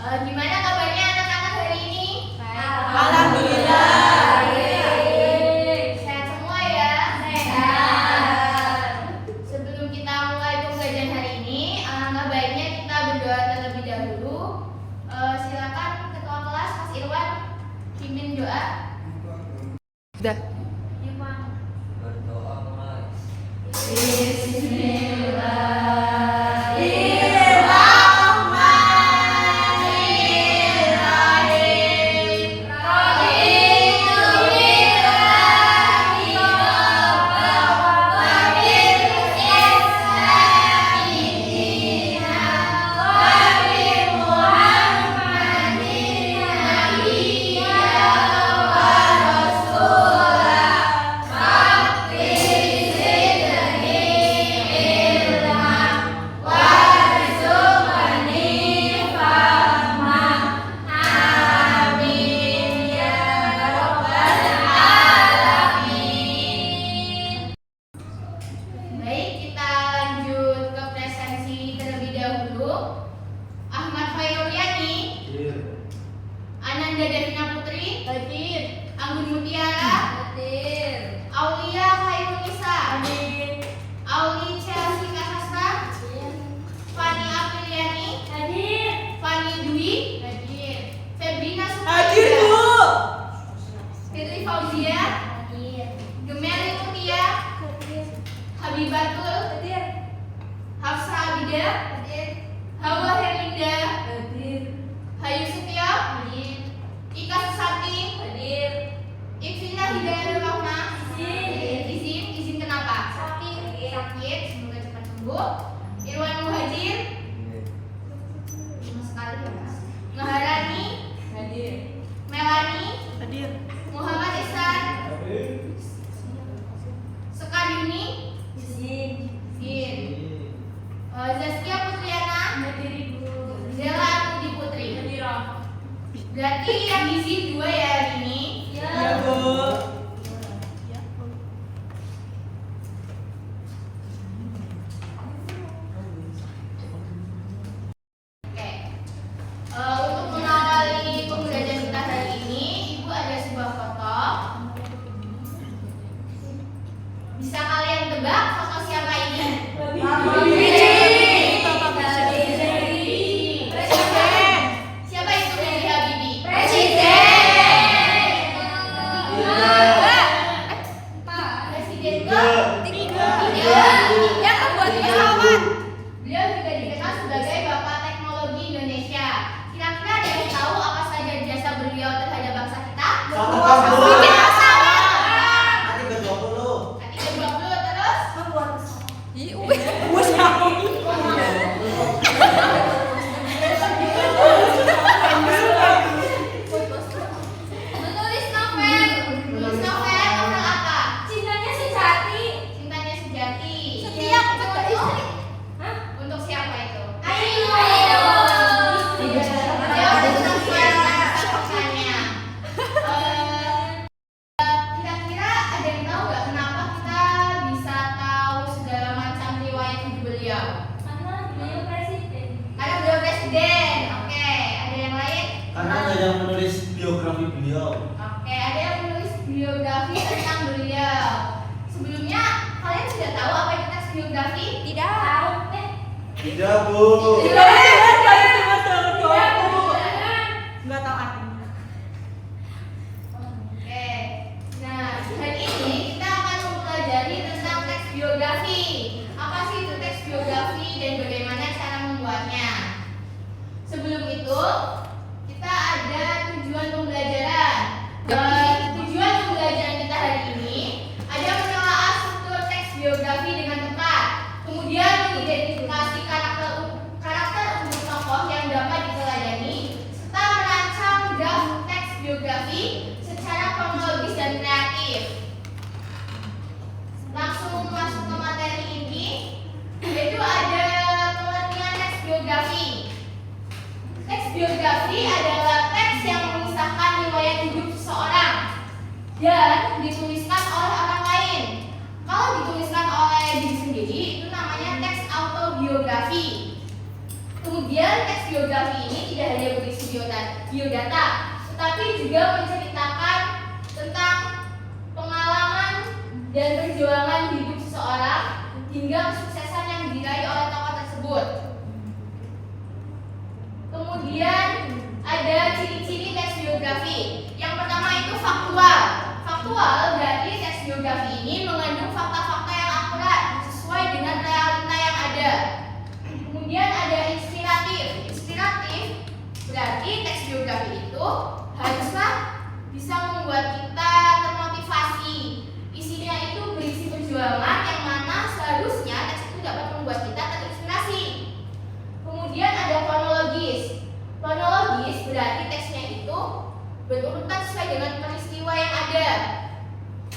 Gimana kabarnya anak-anak hari ini? Alhamdulillah. Sehat semua ya? Sehat. Sebelum kita mulai pembelajaran hari ini, alangkah baiknya kita berdoa terlebih dahulu. Silakan Ketua Kelas Mas Irwan pimpin doa. Udah. Berdoa mulai. Baik, kita lanjut ke presensi terlebih dahulu. Ahmad Khairuliani, Ananda Davina Putri, hadir. Anggun Mutiara, hadir. Aulia Khairunisa, hadir. Auli Chelsea Kasasra, hadir. Fani Apriliani, hadir. Fani Dwi, hadir. Febrina Hadir, Supriya, Bu. Fitri Fauzia, hadir. Gemeli Mutia, hadir. Habibatul, hadir. Hafsa Abida, hadir. Hawa Herlinda, hadir. Hayu Setio, hadir. Ika Susati, hadir. Ifina Hidayatul Rahma, hadir. Izin kenapa? Sakit, semoga cepat sembuh. Irwan Muhajir, cuma sekali ya Mas. Maharani, hadir. Melani, Hadir. Muhammad Ihsan, Sekaduni, izin. Zaskia Putriana, hadir Ibu. Zela Putri Putri, hadir Om. Berarti yang izin 2 ya hari ini? Ya, Bu. Oke. Untuk mengawali pembelajaran kita hari ini, Ibu ada sebuah foto. Bisa kalian tebak foto siapa ini? Presiden. Siapa itu dari Habibie? Presiden ke-3. Yang membuat pesawat. Beliau juga dikenal sebagai Bapak Teknologi Indonesia. Kira-kira ada yang tahu apa saja jasa beliau terhadap bangsa kita? Satu kampung. Bikin pesawat. Nanti ke-20. Nanti ke-20 terus menulis novel. Menulis novel apa? Cintanya Sejati. Setiap Untuk istri. Untuk siapa itu? Ayu. Beliau tentang pasangannya. Kira-kira ada yang tahu nggak kenapa kita bisa tahu segala macam riwayat hidup beliau? Karena beliau presiden. Oke, ada yang lain? Karena ada yang menulis biografi beliau. Oke, ada yang menulis biografi tentang beliau. Sebelumnya kalian sudah tahu apa itu teks biografi? Tidak. Tidak, Bu. Enggak tahu artinya. Oke. Nah, hari ini kita akan mempelajari tentang teks biografi. Apa sih itu teks biografi dan bagaimana cara membuatnya? Sebelum itu, kita ada tujuan pembelajaran. Tujuan pembelajaran kita hari ini ada menelaah struktur teks biografi dengan tepat, kemudian mengidentifikasi karakter untuk tokoh yang dapat diteladani, serta merancang draft teks biografi secara kronologis dan kreatif. Langsung masuk ke materi ini, yaitu ada pengertian teks biografi. Teks biografi adalah teks yang mengisahkan riwayat hidup seseorang dan dituliskan oleh orang lain. Kalau dituliskan oleh diri sendiri, itu namanya teks autobiografi. Kemudian teks biografi ini tidak hanya berisi biodata, tetapi juga menceritakan tentang pengalaman dan perjuangan hidup seseorang hingga kesuksesan yang diraih oleh tokoh tersebut. Kemudian ada ciri-ciri teks biografi. Yang pertama itu faktual. Faktual berarti teks biografi ini mengandung fakta-fakta yang akurat sesuai dengan realita yang ada. Kemudian ada inspiratif. Inspiratif berarti teks biografi itu haruslah bisa membuat kita termotivasi. Isinya itu berisi perjuangan yang mana seharusnya teks itu dapat membuat kita terinspirasi. Kemudian ada kronologis. Kronologis berarti teksnya itu berurutan sesuai dengan peristiwa yang ada.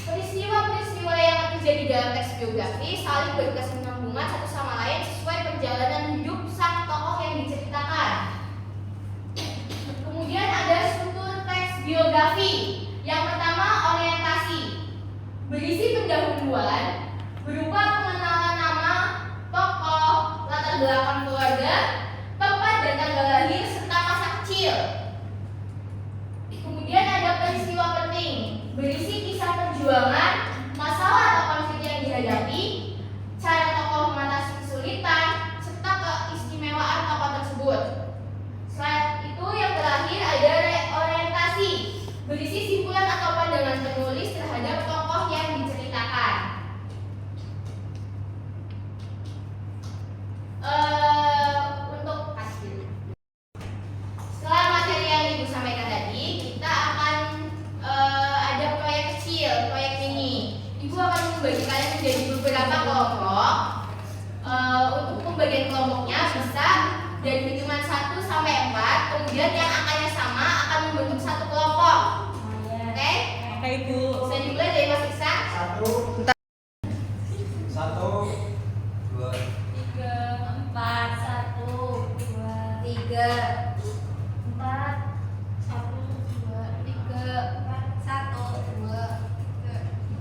Peristiwa-peristiwa yang terjadi dalam teks biografi saling berkesinambungan satu sama lain sesuai perjalanan hidup sang tokoh yang diceritakan. Kemudian ada struktur teks biografi. Yang pertama orientasi. Berisi pendahuluan berupa pengenalan nama, tokoh, latar belakang keluarga, tempat dan tanggal lahir serta masa kecil. Kemudian ada peristiwa penting, berisi kisah perjuangan, masalah atau konflik yang dihadapi, cara tokoh mengatasi kesulitan, serta keistimewaan tokoh tersebut. Selain itu yang terakhir ada orientasi, berisi simpulan atau pandangan penulis terhadap tokoh yang diceritakan. Untuk hasil. Setelah materi yang Ibu sampaikan tadi, kita akan ada proyek kecil, proyek mini. Ibu akan membagi kalian menjadi beberapa kelompok. Untuk pembagian kelompoknya bisa dari hitungan 1 sampai 4. Kemudian yang angkanya sama akan membentuk satu kelompok. Oke? Oke, Ibu. Bisa dimulai dari Mas Iksan. 1 2 3, 4, 1, 2, 3, 4, 1, 2, 3, 1, 2,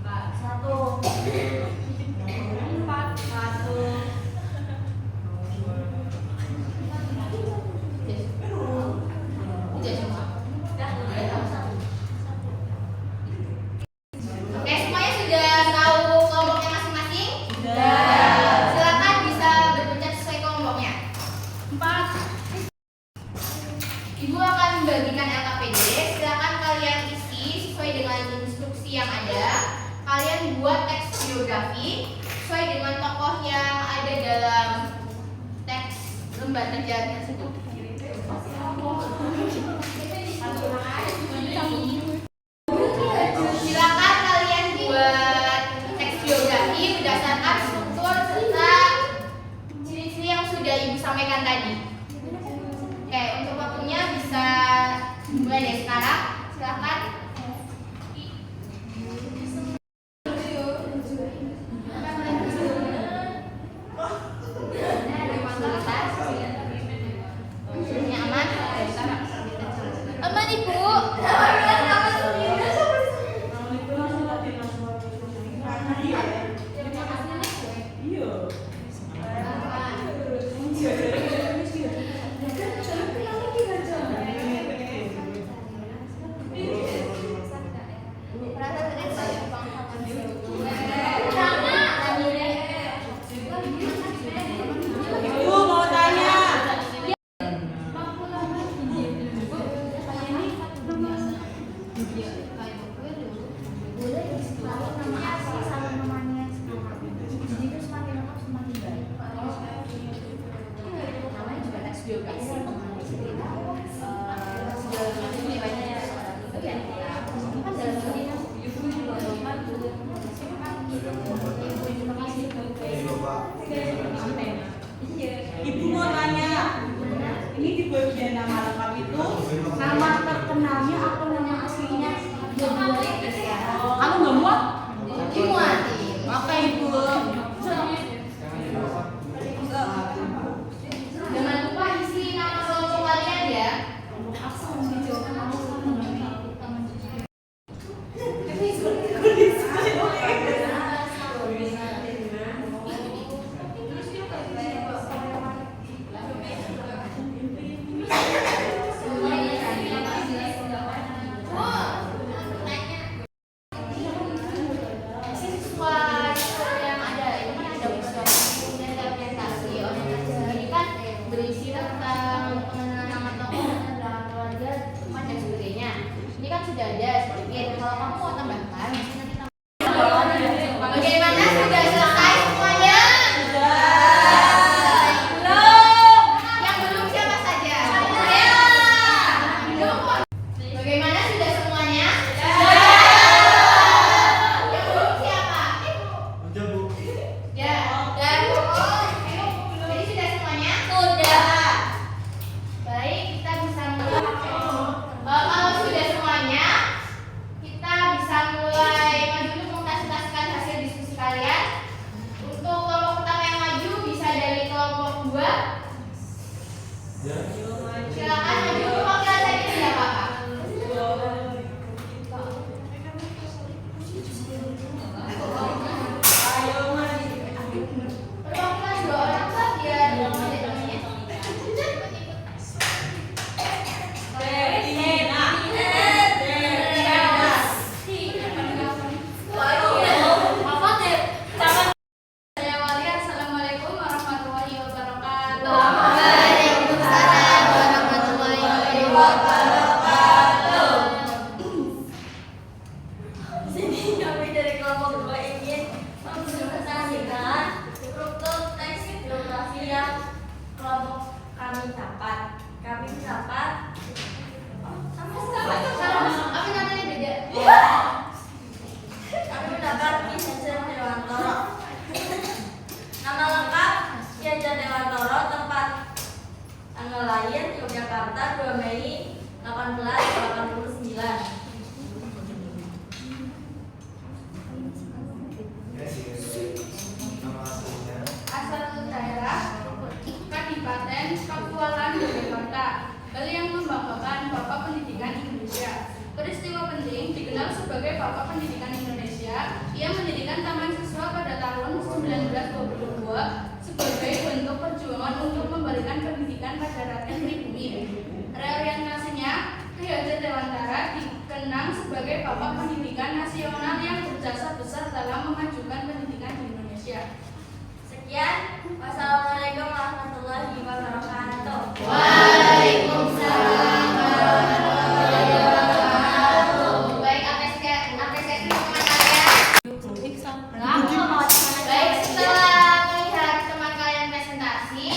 4, 1, 4, 1. Oke, semuanya sudah tahu kelompoknya masing-masing? Silakan bisa berpencet sesuai kelompoknya. 4. Ibu akan membagikan LKPD. Silakan kalian isi sesuai dengan instruksi yang ada. Kalian buat teks biografi sesuai dengan tokoh yang ada dalam teks lembar kerja tersebut. Silakan kalian buat teks biografi berdasarkan struktur serta ciri-ciri yang sudah Ibu sampaikan tadi. Oke, untuk waktunya bisa mulai dari sekarang. Silakan. Ini aman? Aman, Ibu. sudah ada sedikit. Kalau kamu mau tambahkan, nanti tambah. Bagaimana, sudah selesai semuanya? Belum. Yang belum siapa saja? Saya. Belum. Bagaimana, sudah semuanya? Yang belum siapa? Udah Bu. Ya, dan jadi sudah semuanya? Sudah. Baik, kita bisa mulai. Kalau sudah semuanya, kita bisa mulai maju dulu mempresentasikan hasil diskusi kalian. Untuk kelompok pertama yang maju bisa dari kelompok 2. Ya. Silakan maju perwakilan saja tidak apa-apa. Perwakilan 2 orang Pak, biar teman-temannya. Assalamualaikum warahmatullahi wabarakatuh. Waalaikumsalam warahmatullahi wabarakatuh. Di sini kami dari kelompok 2 ingin mempresentasikan struktur teks biografi yang kelompok kami dapat. Kami dapat Apa namanya beda? kami mendapat Ki Hajar Dewantoro. Nama lengkap Ki Hajar Dewantoro, tempat tanggal lahir Yogyakarta 2 Mei 1889. Nama aslinya. Asal daerah Kadipaten Pakualan Yogyakarta. Beliau yang membanggakan Bapak Pendidikan Indonesia. Peristiwa penting dikenal sebagai Bapak Pendidikan Indonesia. Ia mendirikan Taman Siswa pada tahun 1922 sebagai bentuk perjuangan untuk memberikan pendidikan pada rakyat pribumi. Reorientasinya, Ki Hajar Dewantara dikenang sebagai Bapak Pendidikan Nasional yang berjasa besar dalam memajukan pendidikan di Indonesia. Sekian, wassalamualaikum warahmatullahi wabarakatuh. Waalaikumsalam warahmatullahi wabarakatuh. Baik, apresiasi untuk teman kalian. Baik, setelah melihat teman kalian presentasi,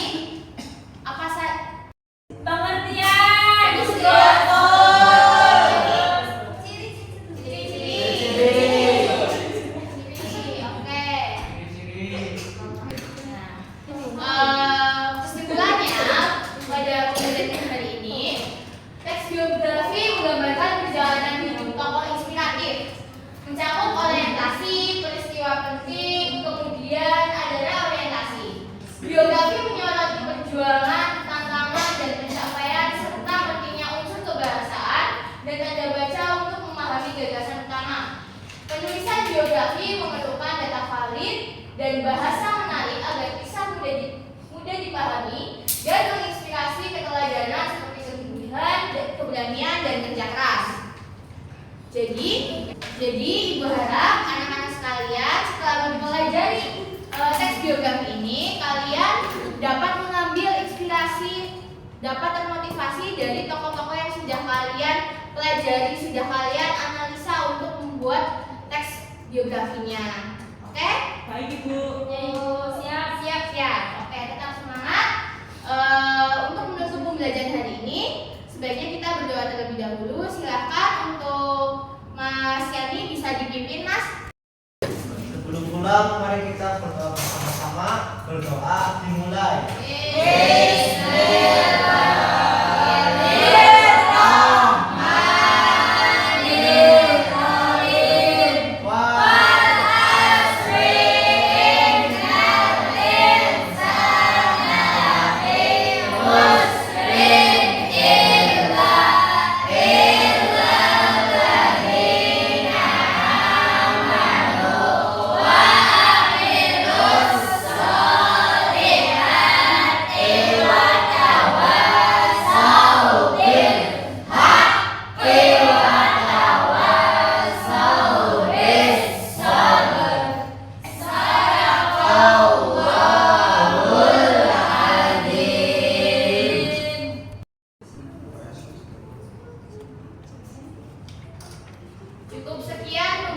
apa saja? Pengertian. Ciri-ciri. Oke. Kesimpulannya, pada pembelajaran hari ini, teks biografi menggambarkan perjalanan hidup tokoh inspiratif, mencakup orientasi, peristiwa penting, kemudian ada reorientasi. Biografi menyoroti perjuangan, tantangan, dan pencapaian serta pentingnya unsur kebahasaan dan tanda baca untuk memahami gagasan utama. Penulisan biografi memerlukan data valid dan bahasa menarik agar kisah mudah dipahami dan menginspirasi keteladanan seperti kegigihan, keberanian, dan kerja keras. Jadi Ibu harap anak-anak sekalian setelah mempelajari teks biografi ini, kalian dapat mengambil inspirasi, dapat termotivasi dari tokoh-tokoh yang sudah kalian pelajari, sudah kalian analisa untuk membuat teks biografinya. Oke? Baik Ibu. Ya Ibu, siap. Oke, tetap semangat. Untuk menutup pembelajaran hari ini, sebaiknya kita berdoa terlebih dahulu. Silakan untuk Mas Yani bisa dipimpin, Mas. Sebelum pulang, mari kita berdoa bersama-sama. Berdoa dimulai. Bismillahirrahmanirrahim.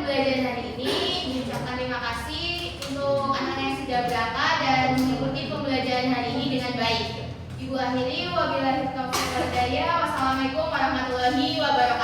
pembelajaran hari ini. Diucapkan terima kasih untuk anak-anak yang sudah berangkat dan mengikuti pembelajaran hari ini dengan baik. Ibu akhiri, wabillahi taufiq wal hidayah. Wassalamualaikum warahmatullahi wabarakatuh.